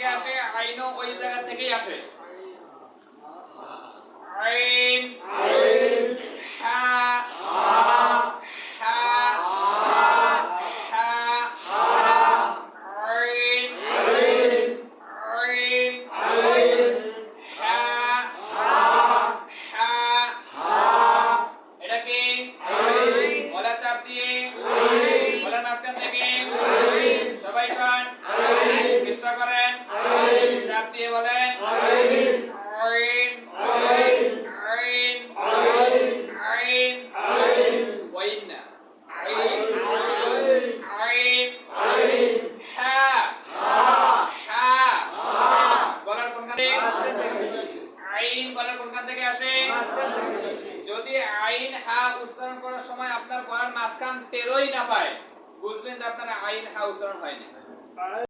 থেকে আসে, আইনও ওই জায়গা থেকেই আসে। আইন, হা, হা, হা, আইন, আইন, হা, হা, এটা কি? গলা চাপ দিয়ে, গলার মাঝখান থেকে সবাই কান চেষ্টা করেন, চাপ দিয়ে বলেন আইন, আইন, আইন, ওয়াইন না, আইন, আইন, হা, হা, গলার কোনখান থেকে? আইন গলার কোনখান থেকে আসে? যদি আইন হা উচ্চারণ করার সময় আপনার গলার মাঝখান টেরোই না পায়, বুঝবেন যে আপনার আইন হা উচ্চারণ হয়নি।